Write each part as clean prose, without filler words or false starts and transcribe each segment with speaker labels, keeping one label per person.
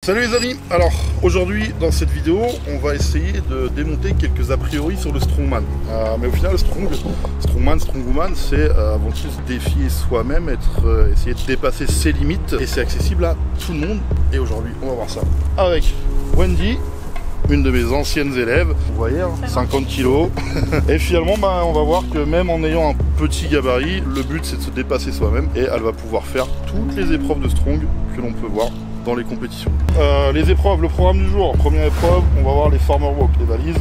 Speaker 1: Salut les amis, alors aujourd'hui dans cette vidéo on va essayer de démonter quelques a priori sur le strongman. Mais au final strongwoman c'est avant tout se défier soi-même, essayer de dépasser ses limites et c'est accessible à tout le monde. Et aujourd'hui on va voir ça avec Wendy, une de mes anciennes élèves, vous voyez, hein, 50 kilos. Et finalement on va voir que même en ayant un petit gabarit, le but c'est de se dépasser soi-même et elle va pouvoir faire toutes les épreuves de strong que l'on peut voir dans les compétitions. Les épreuves, le programme du jour. Première épreuve, on va voir les farmer walk, les valises.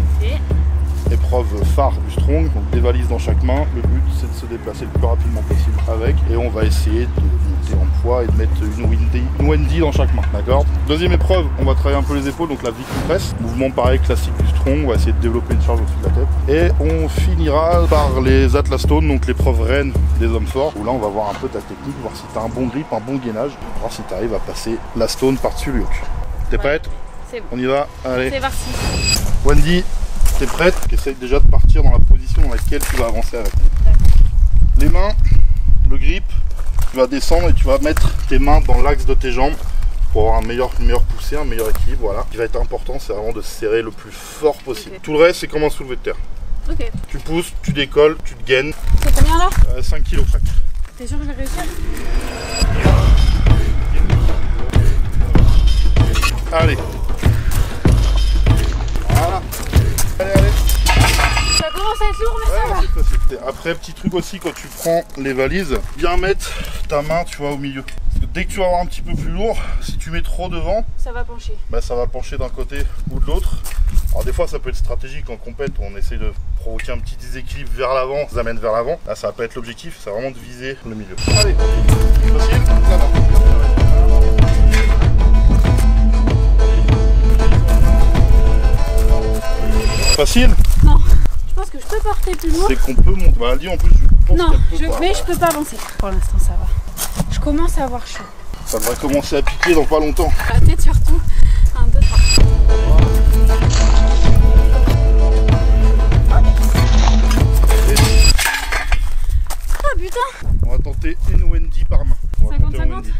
Speaker 1: Épreuve phare du strong, donc des valises dans chaque main. Le but c'est de se déplacer le plus rapidement possible avec, et on va essayer de monter en poids et de mettre une Wendy dans chaque main, d'accord. Deuxième épreuve, on va travailler un peu les épaules, donc la Viking press, mouvement pareil classique du strong. On va essayer de développer une charge au-dessus de la tête, et on finira par les Atlas Stone, donc l'épreuve reine des hommes forts, où là on va voir un peu ta technique, voir si tu as un bon grip, un bon gainage, voir si tu arrives à passer la stone par-dessus le yoke. T'es prête?
Speaker 2: C'est bon.
Speaker 1: On y va, allez.
Speaker 2: C'est parti.
Speaker 1: Wendy, t'es prête? Essaye déjà de partir dans la position dans laquelle tu vas avancer avec. Les mains, le grip, tu vas descendre et tu vas mettre tes mains dans l'axe de tes jambes pour avoir une meilleure poussée, un meilleur équilibre. Voilà. Ce qui va être important, c'est vraiment de serrer le plus fort possible. Okay. Tout le reste, c'est comme un soulevé de terre.
Speaker 2: Ok.
Speaker 1: Tu pousses, tu décolles, tu te gaines.
Speaker 2: C'est combien là?
Speaker 1: 5 kg chaque.
Speaker 2: T'es sûr que je vais réussir?
Speaker 1: Allez. Voilà. Allez.
Speaker 2: Ça commence à être lourd, mais ça va.
Speaker 1: C'est facile. Après, petit truc aussi, quand tu prends les valises, bien mettre ta main, tu vois, au milieu. Parce que dès que tu vas avoir un petit peu plus lourd, si tu mets trop devant,
Speaker 2: ça va pencher.
Speaker 1: Bah, ça va pencher d'un côté ou de l'autre. Alors des fois, ça peut être stratégique en compète, on essaye de provoquer un petit déséquilibre vers l'avant, ça amène vers l'avant. Là, ça va pas être l'objectif, c'est vraiment de viser le milieu. Allez, facile, là-bas. Facile?
Speaker 2: Non, je pense que je peux porter plus loin.
Speaker 1: C'est qu'on peut monter. Bah, dis en plus, je pense
Speaker 2: non, mais
Speaker 1: je
Speaker 2: peux pas avancer. Pour l'instant, ça va. Je commence à avoir chaud.
Speaker 1: Ça devrait commencer à piquer dans pas longtemps.
Speaker 2: La tête surtout. 1, 2, 3. Ah putain!
Speaker 1: On va tenter une Wendy par main.
Speaker 2: 50-50.
Speaker 1: Ouais.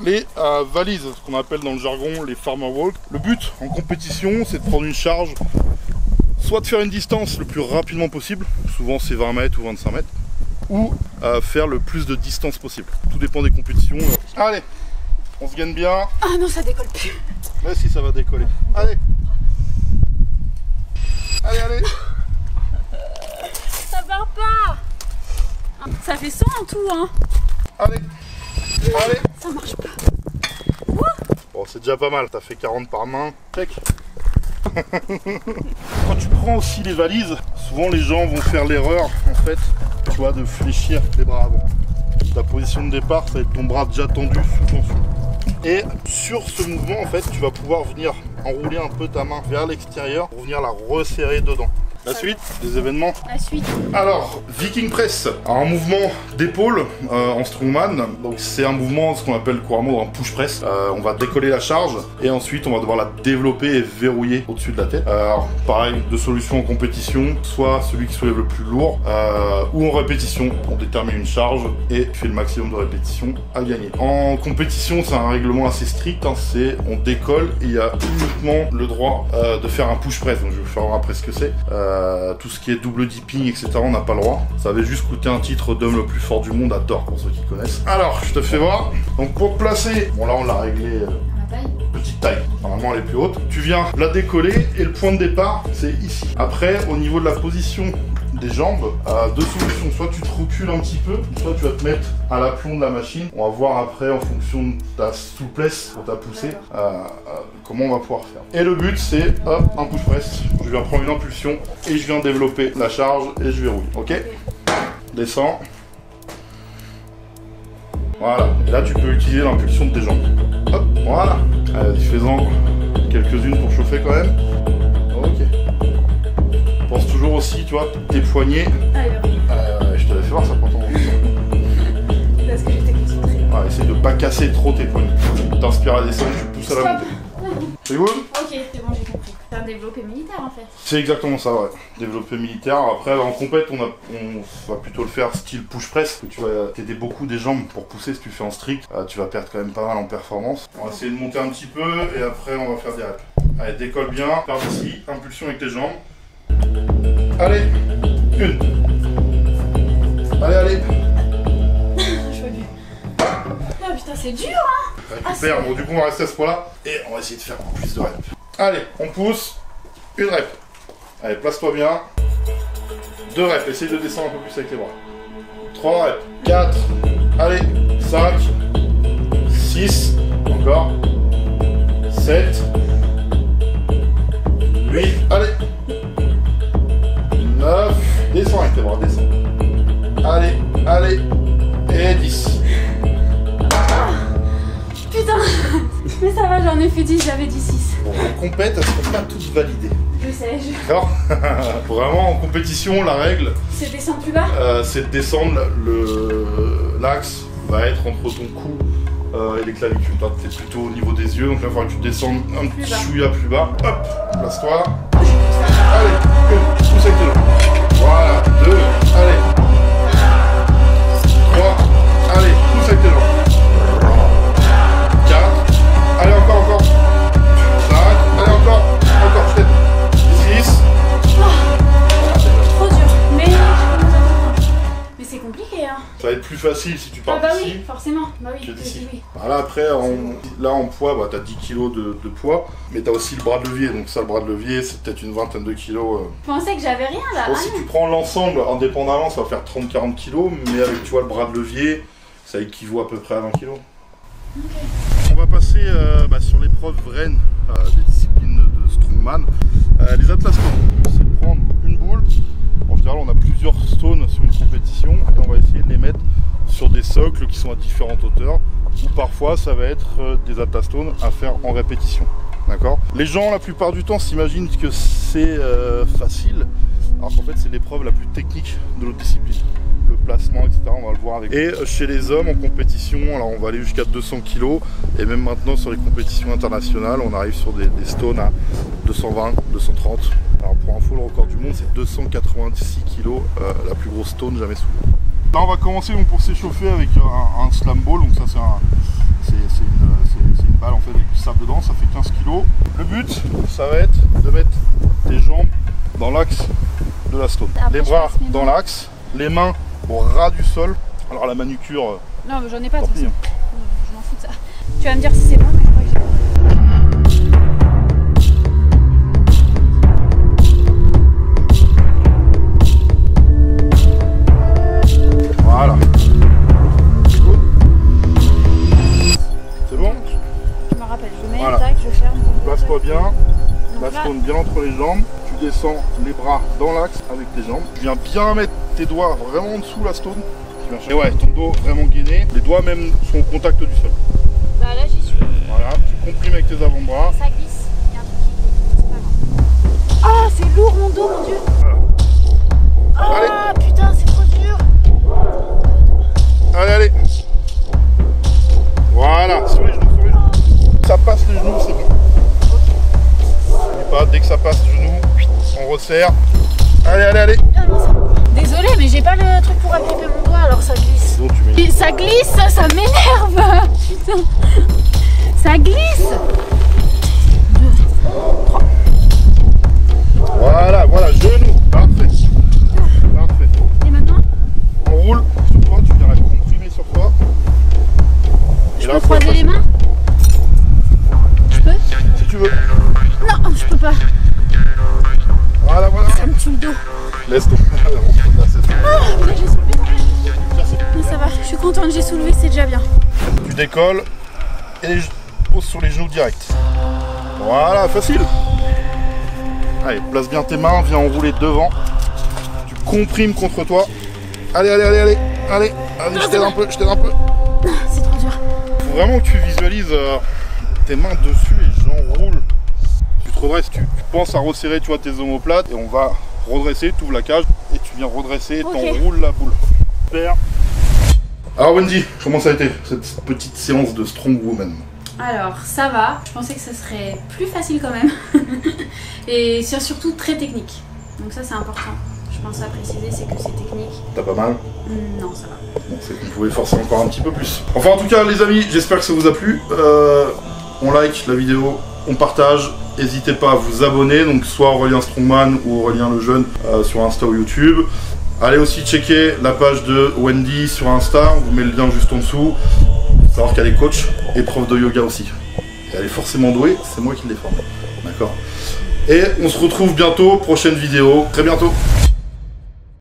Speaker 1: Les valises, ce qu'on appelle dans le jargon les farmer walk. Le but en compétition, c'est de prendre une charge, soit de faire une distance le plus rapidement possible, souvent c'est 20 mètres ou 25 mètres, ou faire le plus de distance possible. Tout dépend des compétitions. Allez, on se gagne bien.
Speaker 2: Ah non, ça décolle plus.
Speaker 1: Mais si, ça va décoller. Allez. Allez.
Speaker 2: Ça part pas. Ça fait 100 en tout, hein.
Speaker 1: Allez.
Speaker 2: Ça marche pas.
Speaker 1: Bon, c'est déjà pas mal, t'as fait 40 par main. Check. Quand tu prends aussi les valises, souvent les gens vont faire l'erreur, en fait, tu vois, de fléchir les bras avant. Ta position de départ, ça va être ton bras déjà tendu sous tension. Et sur ce mouvement, en fait, tu vas pouvoir venir enrouler un peu ta main vers l'extérieur pour venir la resserrer dedans. La suite des événements.
Speaker 2: La suite.
Speaker 1: Alors, Viking Press, un mouvement d'épaule en strongman. Donc c'est un mouvement, ce qu'on appelle couramment un push press. On va décoller la charge et ensuite on va devoir la développer et verrouiller au-dessus de la tête. Alors pareil, deux solutions en compétition, soit celui qui soulève le plus lourd ou en répétition. On détermine une charge et fait le maximum de répétitions à gagner. En compétition, c'est un règlement assez strict, hein, c'est on décolle et il y a uniquement le droit de faire un push press. Donc je vais vous faire voir après ce que c'est. Tout ce qui est double dipping, etc., on n'a pas le droit. Ça avait juste coûté un titre d'homme le plus fort du monde à tort pour ceux qui connaissent. Alors, je te fais voir. Donc pour te placer, bon là on l'a réglé petite taille. Normalement elle est plus haute. Tu viens la décoller et le point de départ c'est ici. Après, au niveau de la position des jambes, deux solutions. Soit tu te recules un petit peu, soit tu vas te mettre à l'aplomb de la machine. On va voir après en fonction de ta souplesse pour ta poussée comment on va pouvoir faire. Et le but c'est un push press. Je viens prendre une impulsion et je viens développer la charge et je verrouille. Ok? Descends. Voilà. Et là tu peux utiliser l'impulsion de tes jambes. Hop, voilà. Allez, fais-en quelques-unes pour chauffer quand même. Ok. Pense toujours aussi, tu vois, tes poignets. Je te l'ai fait voir, ça prend ton temps.
Speaker 2: Parce que j'étais concentrée.
Speaker 1: Essaye de pas casser trop tes poignets. T'inspires à descendre, tu pousses à la montée. C'est good?
Speaker 2: Ok, c'est bon, j'ai compris. C'est un développé militaire en fait.
Speaker 1: C'est exactement ça, ouais. Développé militaire. Après, en compète, on va plutôt le faire style push-press. Tu vas t'aider beaucoup des jambes pour pousser. Si tu fais en strict, tu vas perdre quand même pas mal en performance. On va essayer de monter un petit peu et après, on va faire des reps. Allez, décolle bien, par ici, impulsion avec tes jambes. Allez, une. Allez.
Speaker 2: Je veux bien. Ah putain, c'est dur hein.
Speaker 1: Récupère, bon du coup on va rester à ce point-là et on va essayer de faire plus de reps. Allez, on pousse, une rep. Allez, place-toi bien. 2 reps, essaye de descendre un peu plus avec les bras. 3 reps, 4, allez, 5, 6, encore, 7, 8, allez, 9, descends avec tes bras, descends. Allez, et 10.
Speaker 2: Putain. Mais ça va, j'en ai fait 10, j'avais dit 6.
Speaker 1: Bon, en compète, elles seront pas toutes validées.
Speaker 2: Je sais,
Speaker 1: D'accord. Vraiment, en compétition, la règle,
Speaker 2: c'est descendre plus bas.
Speaker 1: c'est de descendre, l'axe va être entre ton cou et les clavicules. Toi, t'es plutôt au niveau des yeux, donc là, il faudra que tu descendes un petit chouïa plus bas. Hop, place-toi. Allez, pousse avec tes jambes. Voilà, 2, allez. 3, allez, pousse avec tes jambes. 4, allez, encore. 5, allez, encore, je t'aide. 6.
Speaker 2: Trop dur. Mais c'est compliqué hein.
Speaker 1: Ça va être plus facile si tu pars
Speaker 2: Ah bah
Speaker 1: d'ici.
Speaker 2: oui, forcément. Bah oui,
Speaker 1: Que d'ici.
Speaker 2: oui.
Speaker 1: Voilà, après, en poids, bah, t'as 10 kg de poids, mais t'as aussi le bras de levier. Donc ça, le bras de levier, c'est peut-être une vingtaine de kilos.
Speaker 2: Je pensais que j'avais rien là.
Speaker 1: Bon, si tu prends l'ensemble, indépendamment, ça va faire 30-40 kg, mais avec, tu vois, le bras de levier, ça équivaut à peu près à 20 kg.
Speaker 2: Okay.
Speaker 1: On va passer sur l'épreuve reine des disciplines de strongman. Les atlas stones, c'est de prendre une boule. En général, on a plusieurs stones sur une compétition et on va essayer de les mettre sur des socles qui sont à différentes hauteurs. Ou parfois, ça va être des atlas stones à faire en répétition. D'accord. Les gens, la plupart du temps, s'imaginent que c'est facile, alors qu'en fait, c'est l'épreuve la plus technique de notre discipline. Le placement, etc. On va le voir avec. Et chez les hommes en compétition, alors on va aller jusqu'à 200 kg. Et même maintenant sur les compétitions internationales, on arrive sur des stones à 220, 230. Alors pour info, le record du monde, c'est 286 kg, la plus grosse stone jamais soulevée. Là, on va commencer donc, pour s'échauffer avec un slam ball. Donc ça, c'est une balle en fait avec du sable dedans. Ça fait 15 kg. Le but, ça va être de mettre tes jambes dans l'axe de la stone. Les bras dans l'axe, les mains au ras du sol. Alors la manucure.
Speaker 2: Non, mais j'en ai pas de toute
Speaker 1: pis,
Speaker 2: façon. Je m'en fous de ça. Tu vas me dire si c'est bon, mais je crois que j'ai.
Speaker 1: Voilà. C'est bon?
Speaker 2: Je me rappelle, je mets
Speaker 1: Voilà.
Speaker 2: un tac, je ferme.
Speaker 1: Place-toi bien. La
Speaker 2: là-
Speaker 1: stone bien entre les jambes. Tu descends les bras dans l'axe avec tes jambes. Tu viens bien mettre tes doigts vraiment en dessous la stone. Et ouais, ton dos vraiment gainé. Les doigts même sont au contact du sol.
Speaker 2: Bah là, j'y suis.
Speaker 1: Voilà, tu comprimes avec tes avant-bras.
Speaker 2: Ça glisse. Il y a un truc qui glisse. C'est pas grave. Ah, c'est lourd mon dos, mon dieu.
Speaker 1: Voilà.
Speaker 2: Ah, putain, c'est trop dur.
Speaker 1: Allez. Voilà, sur les genoux. Ça passe les genoux, c'est bon. N'oublie pas, dès que ça passe les genoux, on resserre. Allez.
Speaker 2: Ah non, ça va pas. Désolée, mais j'ai pas le truc pour agripper mon doigt, alors ça glisse.
Speaker 1: Donc tu mets.
Speaker 2: Et ça glisse, ça m'énerve. Putain. Ça glisse. 2, 3.
Speaker 1: Voilà, genoux. Parfait.
Speaker 2: Et maintenant,
Speaker 1: On roule sur toi, tu viens la comprimer sur toi.
Speaker 2: je peux croiser les mains. Je peux?
Speaker 1: Si tu veux.
Speaker 2: Non, je peux pas.
Speaker 1: Voilà.
Speaker 2: Ça me tue le dos.
Speaker 1: Laisse tomber.
Speaker 2: Là, j'ai soulevé. Mais ça va, je suis contente, j'ai soulevé, c'est déjà bien.
Speaker 1: Tu décolles et poses sur les genoux direct. Voilà, facile. Allez, place bien tes mains, viens enrouler devant. Tu comprimes contre toi. Allez, je t'aide un peu.
Speaker 2: C'est trop dur.
Speaker 1: Faut vraiment que tu visualises tes mains dessus et j'enroule. Tu te redresses, tu penses à resserrer tu vois, tes omoplates et on va redresser, tu ouvres la cage et tu viens redresser et
Speaker 2: Ok.
Speaker 1: t'enroules la boule. Super. Alors Wendy, comment ça a été cette petite séance de Strong Woman?
Speaker 2: Alors ça va, je pensais que ce serait plus facile quand même. Et c'est surtout très technique. Donc ça c'est important. Je pense à préciser, c'est que c'est technique.
Speaker 1: T'as pas mal?
Speaker 2: Non, ça va.
Speaker 1: Bon, c'est qu'on pouvait forcer encore un petit peu plus. Enfin en tout cas les amis, j'espère que ça vous a plu. On like la vidéo, on partage. N'hésitez pas à vous abonner, donc soit Aurélien Strongman ou Aurélien Lejeune sur Insta ou YouTube. Allez aussi checker la page de Wendy sur Insta, on vous met le lien juste en dessous. Faut savoir qu'elle est coach et prof de yoga aussi. Et elle est forcément douée, c'est moi qui l'ai formée. D'accord? Et on se retrouve bientôt, prochaine vidéo, très bientôt.